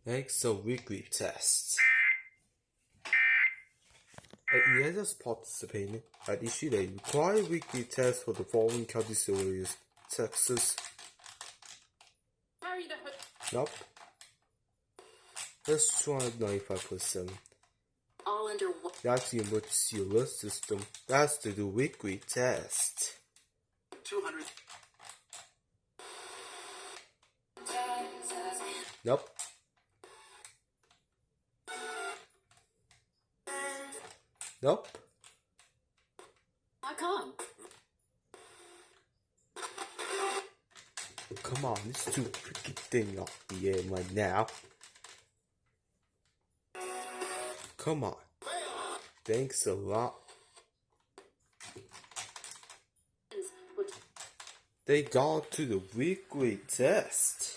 Next, a weekly test. EAS is participating. I issued a required weekly test for the following county areas: Texas. Nope. That's 295%. All under one. That's the emergency alert system. That's to do weekly test. 200. Nope. Nope. How come? Come on, this stupid freaking thing off the air right now. Come on. Thanks a lot. They got to the weekly test.